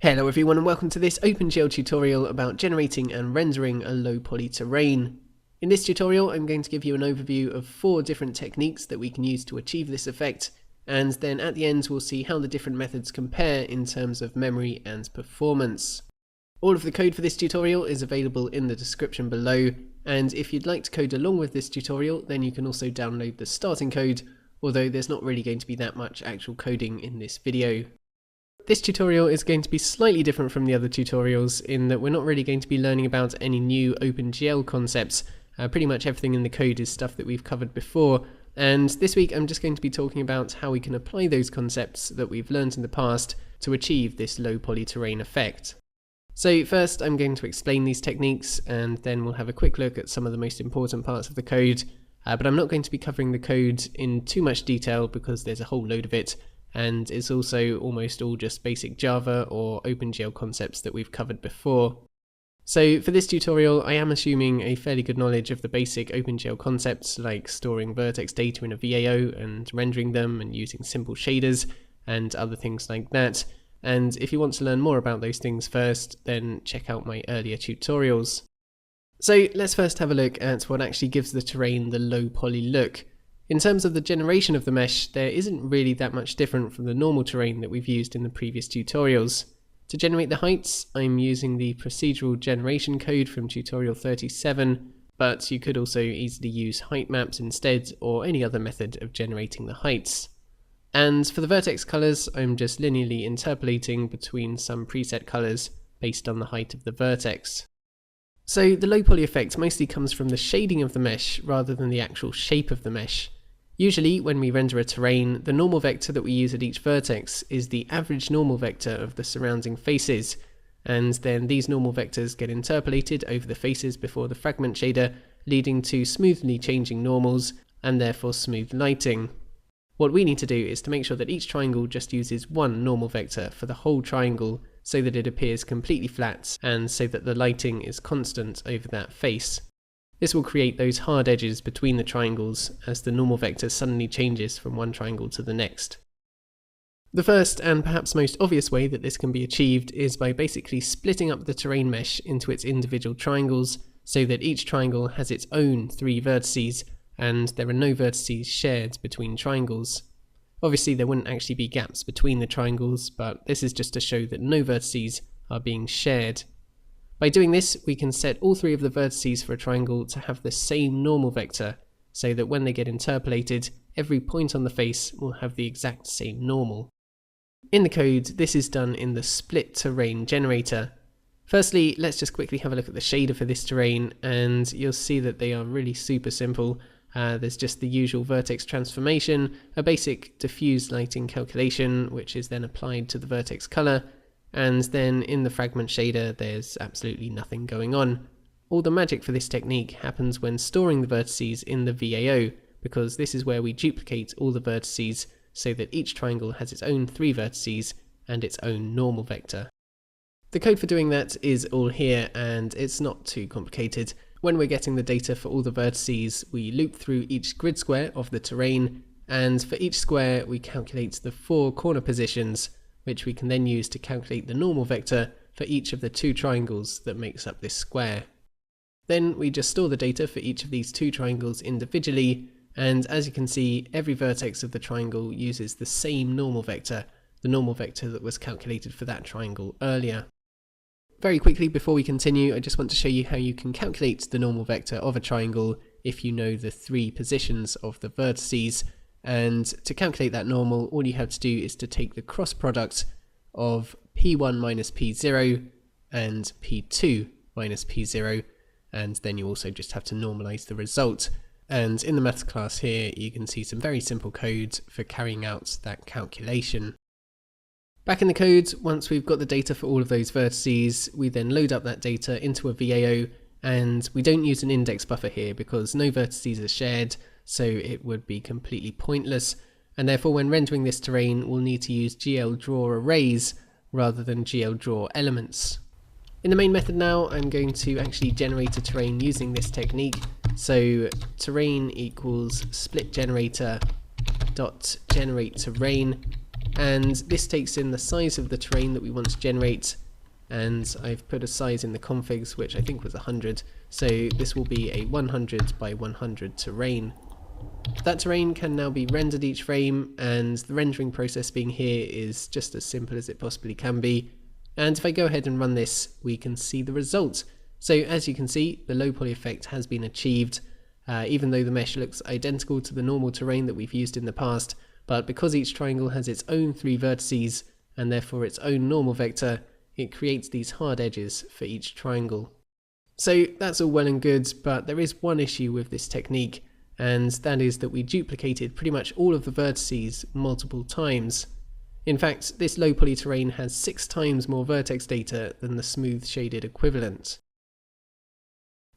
Hello everyone and welcome to this OpenGL tutorial about generating and rendering a low poly terrain. In this tutorial I'm going to give you an overview of 4 different techniques that we can use to achieve this effect, and then at the end we'll see how the different methods compare in terms of memory and performance. All of the code for this tutorial is available in the description below, and if you'd like to code along with this tutorial then you can also download the starting code, although there's not really going to be that much actual coding in this video. This tutorial is going to be slightly different from the other tutorials in that we're not really going to be learning about any new OpenGL concepts. Pretty much everything in the code is stuff that we've covered before, and this week I'm just going to be talking about how we can apply those concepts that we've learned in the past to achieve this low poly terrain effect. So first I'm going to explain these techniques, and then we'll have a quick look at some of the most important parts of the code, but I'm not going to be covering the code in too much detail because there's a whole load of it. And it's also almost all just basic Java or OpenGL concepts that we've covered before. So for this tutorial I am assuming a fairly good knowledge of the basic OpenGL concepts like storing vertex data in a VAO and rendering them and using simple shaders and other things like that. And if you want to learn more about those things first, then check out my earlier tutorials. So let's first have a look at what actually gives the terrain the low poly look. In terms of the generation of the mesh, there isn't really that much different from the normal terrain that we've used in the previous tutorials. To generate the heights, I'm using the procedural generation code from tutorial 37, but you could also easily use height maps instead, or any other method of generating the heights. And for the vertex colors, I'm just linearly interpolating between some preset colors based on the height of the vertex. So the low poly effect mostly comes from the shading of the mesh rather than the actual shape of the mesh. Usually when we render a terrain, the normal vector that we use at each vertex is the average normal vector of the surrounding faces, and then these normal vectors get interpolated over the faces before the fragment shader, leading to smoothly changing normals and therefore smooth lighting. What we need to do is to make sure that each triangle just uses one normal vector for the whole triangle, so that it appears completely flat and so that the lighting is constant over that face. This will create those hard edges between the triangles as the normal vector suddenly changes from one triangle to the next. The first and perhaps most obvious way that this can be achieved is by basically splitting up the terrain mesh into its individual triangles so that each triangle has its own 3 vertices and there are no vertices shared between triangles. Obviously there wouldn't actually be gaps between the triangles, but this is just to show that no vertices are being shared. By doing this, we can set all 3 of the vertices for a triangle to have the same normal vector, so that when they get interpolated, every point on the face will have the exact same normal. In the code, this is done in the split terrain generator. Firstly, let's just quickly have a look at the shader for this terrain, and you'll see that they are really super simple. There's just the usual vertex transformation, a basic diffuse lighting calculation, which is then applied to the vertex color, and then in the fragment shader there's absolutely nothing going on. All the magic for this technique happens when storing the vertices in the VAO, because this is where we duplicate all the vertices so that each triangle has its own 3 vertices and its own normal vector. The code for doing that is all here, and it's not too complicated. When we're getting the data for all the vertices, we loop through each grid square of the terrain, and for each square we calculate the 4 corner positions, which we can then use to calculate the normal vector for each of the 2 triangles that makes up this square. Then we just store the data for each of these 2 triangles individually, and as you can see, every vertex of the triangle uses the same normal vector, the normal vector that was calculated for that triangle earlier. Very quickly before we continue, I just want to show you how you can calculate the normal vector of a triangle if you know the 3 positions of the vertices. And to calculate that normal, all you have to do is to take the cross product of P1 minus P0 and P2 minus P0, and then you also just have to normalize the result. And in the maths class here, you can see some very simple code for carrying out that calculation. Back in the code, once we've got the data for all of those vertices, we then load up that data into a VAO, and we don't use an index buffer here because no vertices are shared, so it would be completely pointless, and therefore when rendering this terrain we'll need to use GL draw arrays rather than GL draw elements. In the main method now I'm going to actually generate a terrain using this technique, so terrain equals split generator dot generate terrain, and this takes in the size of the terrain that we want to generate, and I've put a size in the configs which I think was 100, so this will be a 100 by 100 terrain. That terrain can now be rendered each frame, and the rendering process being here is just as simple as it possibly can be. And if I go ahead and run this, we can see the result. So as you can see, the low poly effect has been achieved, even though the mesh looks identical to the normal terrain that we've used in the past, but because each triangle has its own 3 vertices and therefore its own normal vector, it creates these hard edges for each triangle. So that's all well and good, but there is one issue with this technique, and that is that we duplicated pretty much all of the vertices multiple times. In fact, this low poly terrain has 6 times more vertex data than the smooth shaded equivalent.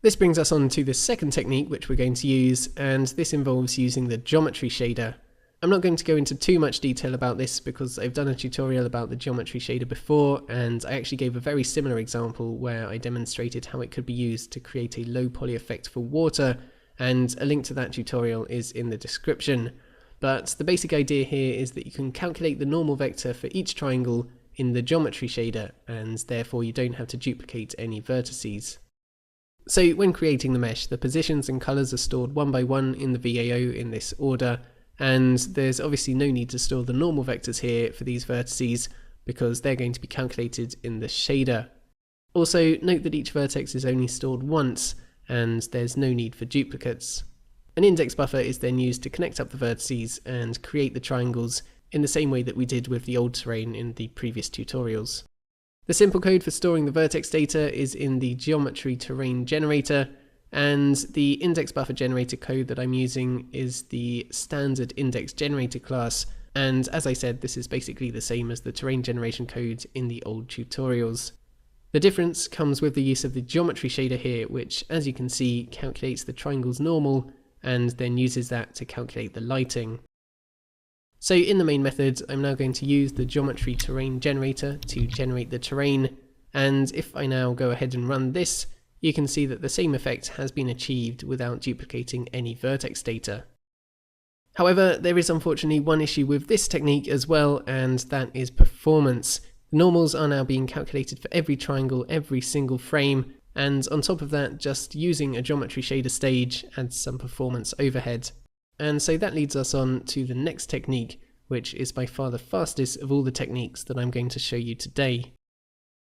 This brings us on to the second technique which we're going to use, and this involves using the geometry shader. I'm not going to go into too much detail about this because I've done a tutorial about the geometry shader before, and I actually gave a very similar example where I demonstrated how it could be used to create a low poly effect for water, and a link to that tutorial is in the description. But the basic idea here is that you can calculate the normal vector for each triangle in the geometry shader, and therefore you don't have to duplicate any vertices. So when creating the mesh, the positions and colours are stored one by one in the VAO in this order, and there's obviously no need to store the normal vectors here for these vertices because they're going to be calculated in the shader. Also note that each vertex is only stored once, and there's no need for duplicates. An index buffer is then used to connect up the vertices and create the triangles in the same way that we did with the old terrain in the previous tutorials. The simple code for storing the vertex data is in the geometry terrain generator, and the index buffer generator code that I'm using is the standard index generator class, and as I said, this is basically the same as the terrain generation code in the old tutorials. The difference comes with the use of the geometry shader here, which as you can see calculates the triangle's normal and then uses that to calculate the lighting. So in the main method, I'm now going to use the geometry terrain generator to generate the terrain, and if I now go ahead and run this, you can see that the same effect has been achieved without duplicating any vertex data. However, there is unfortunately one issue with this technique as well, and that is performance. The normals are now being calculated for every triangle, every single frame, and on top of that, just using a geometry shader stage adds some performance overhead. And so that leads us on to the next technique, which is by far the fastest of all the techniques that I'm going to show you today.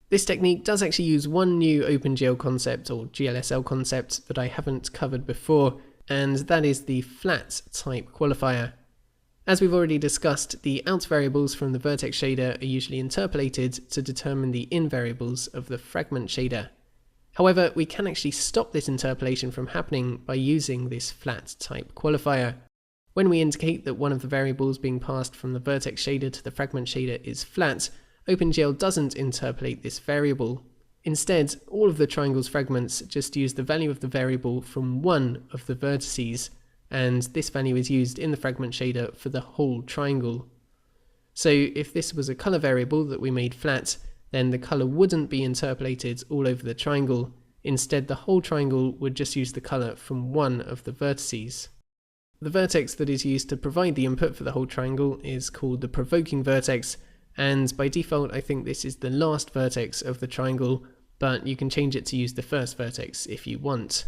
This technique does actually use one new OpenGL concept or GLSL concept that I haven't covered before, and that is the flat type qualifier. As we've already discussed, the out variables from the vertex shader are usually interpolated to determine the in variables of the fragment shader. However, we can actually stop this interpolation from happening by using this flat type qualifier. When we indicate that one of the variables being passed from the vertex shader to the fragment shader is flat, OpenGL doesn't interpolate this variable. Instead, all of the triangle's fragments just use the value of the variable from one of the vertices, and this value is used in the fragment shader for the whole triangle. So if this was a color variable that we made flat, then the color wouldn't be interpolated all over the triangle. Instead, the whole triangle would just use the color from one of the vertices. The vertex that is used to provide the input for the whole triangle is called the provoking vertex, and by default I think this is the last vertex of the triangle, but you can change it to use the first vertex if you want.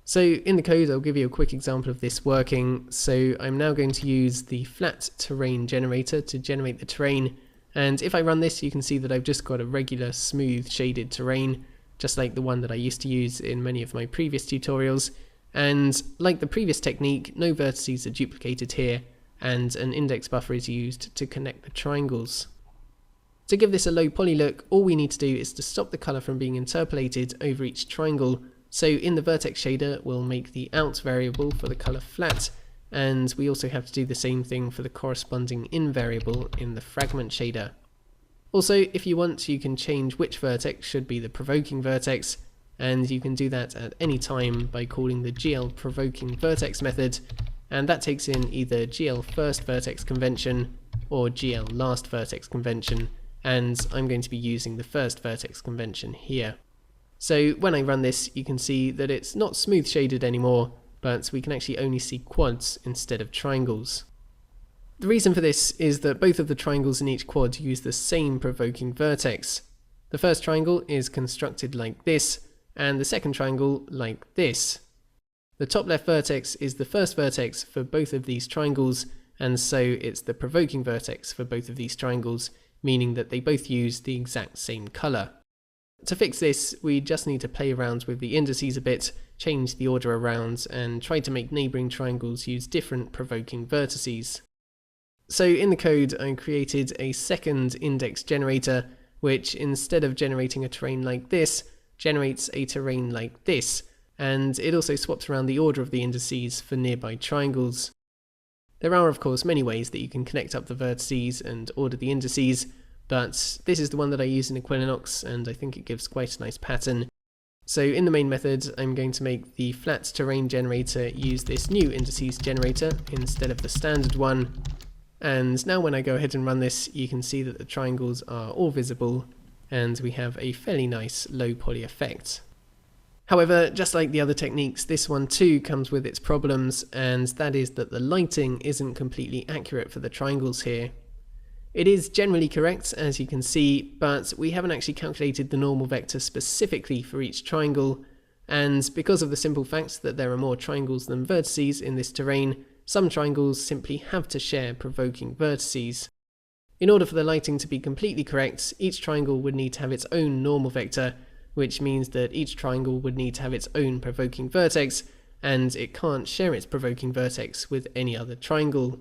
So in the code I'll give you a quick example of this working. So I'm now going to use the flat terrain generator to generate the terrain, and if I run this you can see that I've just got a regular smooth shaded terrain, just like the one that I used to use in many of my previous tutorials, and like the previous technique, no vertices are duplicated here, and an index buffer is used to connect the triangles. To give this a low poly look, all we need to do is to stop the color from being interpolated over each triangle. So in the vertex shader we'll make the out variable for the color flat, and we also have to do the same thing for the corresponding in variable in the fragment shader. Also, if you want, you can change which vertex should be the provoking vertex, and you can do that at any time by calling the GL provoking vertex method, and that takes in either GL first vertex convention or GL last vertex convention, and I'm going to be using the first vertex convention here. So when I run this, you can see that it's not smooth shaded anymore, but we can actually only see quads instead of triangles. The reason for this is that both of the triangles in each quad use the same provoking vertex. The first triangle is constructed like this, and the second triangle like this. The top left vertex is the first vertex for both of these triangles, and so it's the provoking vertex for both of these triangles, meaning that they both use the exact same colour. To fix this, we just need to play around with the indices a bit, change the order around, and try to make neighbouring triangles use different provoking vertices. So in the code, I created a second index generator, which instead of generating a terrain like this, generates a terrain like this, and it also swaps around the order of the indices for nearby triangles. There are of course many ways that you can connect up the vertices and order the indices, but this is the one that I use in Equinox, and I think it gives quite a nice pattern. So in the main method, I'm going to make the flat terrain generator use this new indices generator instead of the standard one. And now when I go ahead and run this, you can see that the triangles are all visible, and we have a fairly nice low poly effect. However, just like the other techniques, this one too comes with its problems, and that is that the lighting isn't completely accurate for the triangles here. It is generally correct, as you can see, but we haven't actually calculated the normal vector specifically for each triangle, and because of the simple fact that there are more triangles than vertices in this terrain, some triangles simply have to share provoking vertices. In order for the lighting to be completely correct, each triangle would need to have its own normal vector, which means that each triangle would need to have its own provoking vertex, and it can't share its provoking vertex with any other triangle.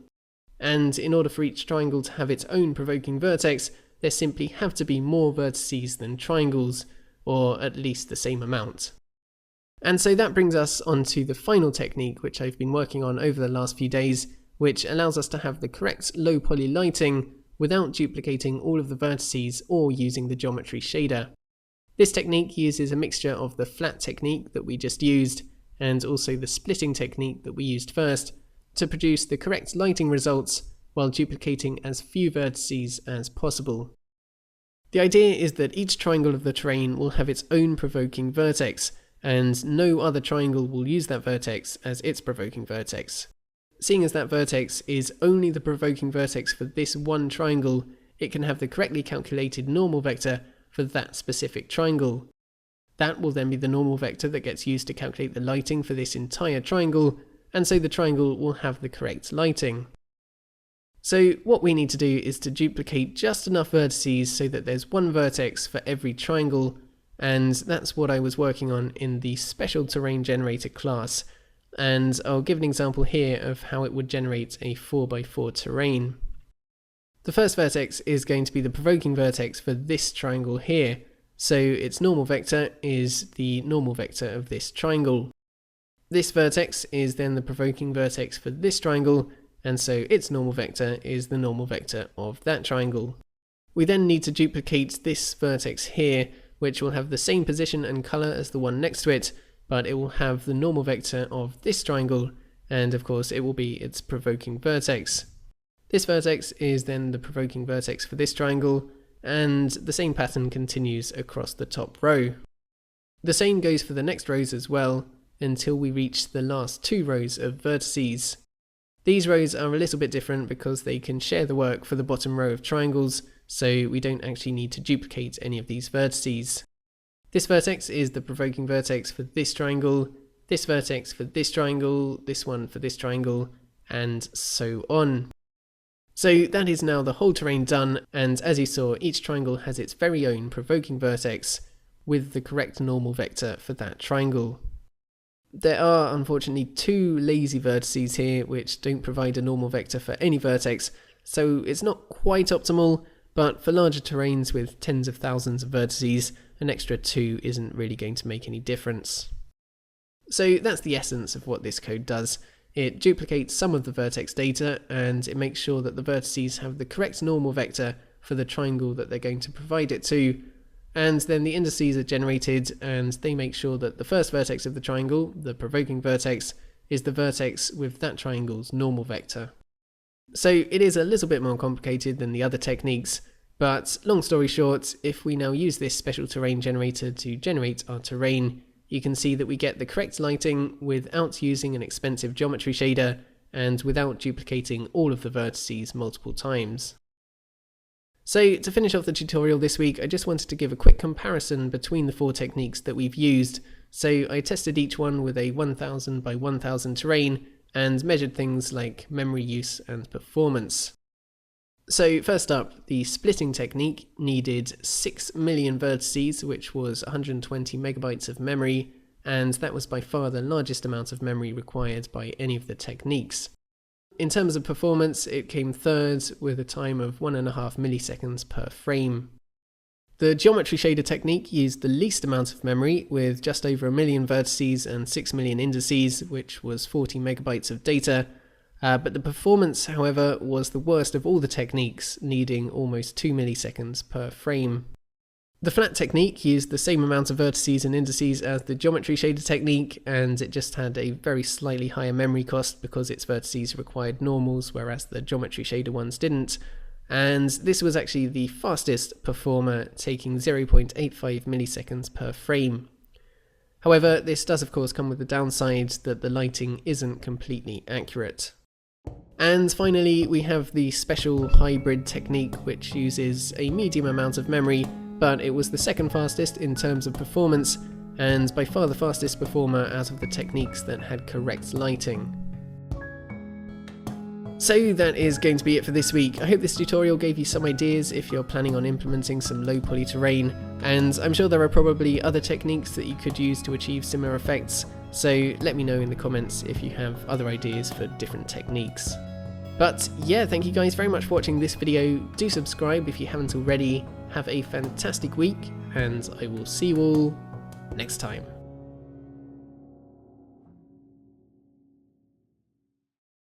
And in order for each triangle to have its own provoking vertex, there simply have to be more vertices than triangles, or at least the same amount. And so that brings us on to the final technique which I've been working on over the last few days, which allows us to have the correct low poly lighting without duplicating all of the vertices or using the geometry shader. This technique uses a mixture of the flat technique that we just used and also the splitting technique that we used first to produce the correct lighting results while duplicating as few vertices as possible. The idea is that each triangle of the terrain will have its own provoking vertex, and no other triangle will use that vertex as its provoking vertex. Seeing as that vertex is only the provoking vertex for this one triangle, it can have the correctly calculated normal vector for that specific triangle. That will then be the normal vector that gets used to calculate the lighting for this entire triangle, and so the triangle will have the correct lighting. So what we need to do is to duplicate just enough vertices so that there's one vertex for every triangle, and that's what I was working on in the special terrain generator class, and I'll give an example here of how it would generate a 4x4 terrain. The first vertex is going to be the provoking vertex for this triangle here, so its normal vector is the normal vector of this triangle. This vertex is then the provoking vertex for this triangle, and so its normal vector is the normal vector of that triangle. We then need to duplicate this vertex here, which will have the same position and colour as the one next to it, but it will have the normal vector of this triangle, and of course it will be its provoking vertex. This vertex is then the provoking vertex for this triangle, and the same pattern continues across the top row. The same goes for the next rows as well, until we reach the last two rows of vertices. These rows are a little bit different because they can share the work for the bottom row of triangles, so we don't actually need to duplicate any of these vertices. This vertex is the provoking vertex for this triangle, this vertex for this triangle, this one for this triangle, and so on. So that is now the whole terrain done, and as you saw, each triangle has its very own provoking vertex with the correct normal vector for that triangle. There are unfortunately two lazy vertices here which don't provide a normal vector for any vertex, so it's not quite optimal, but for larger terrains with tens of thousands of vertices, an extra 2 isn't really going to make any difference. So that's the essence of what this code does. It duplicates some of the vertex data, and it makes sure that the vertices have the correct normal vector for the triangle that they're going to provide it to, and then the indices are generated, and they make sure that the first vertex of the triangle, the provoking vertex, is the vertex with that triangle's normal vector. So it is a little bit more complicated than the other techniques, but long story short, if we now use this special terrain generator to generate our terrain, you can see that we get the correct lighting without using an expensive geometry shader, and without duplicating all of the vertices multiple times. So to finish off the tutorial this week, I just wanted to give a quick comparison between the 4 techniques that we've used. So I tested each one with a 1000 by 1000 terrain and measured things like memory use and performance. So first up, the splitting technique needed 6 million vertices, which was 120 megabytes of memory, and that was by far the largest amount of memory required by any of the techniques. In terms of performance, it came third with a time of 1.5 milliseconds per frame. The geometry shader technique used the least amount of memory, with just over 1 million vertices and 6 million indices, which was 40 megabytes of data. But the performance, however, was the worst of all the techniques, needing almost 2 milliseconds per frame. The flat technique used the same amount of vertices and indices as the geometry shader technique, and it just had a very slightly higher memory cost because its vertices required normals, whereas the geometry shader ones didn't. And this was actually the fastest performer, taking 0.85 milliseconds per frame. However, this does of course come with the downside that the lighting isn't completely accurate. And finally, we have the special hybrid technique, which uses a medium amount of memory, but it was the second fastest in terms of performance, and by far the fastest performer out of the techniques that had correct lighting. So that is going to be it for this week. I hope this tutorial gave you some ideas if you're planning on implementing some low poly terrain, and I'm sure there are probably other techniques that you could use to achieve similar effects, so let me know in the comments if you have other ideas for different techniques. But yeah, thank you guys very much for watching this video. Do subscribe if you haven't already. Have a fantastic week, and I will see you all next time.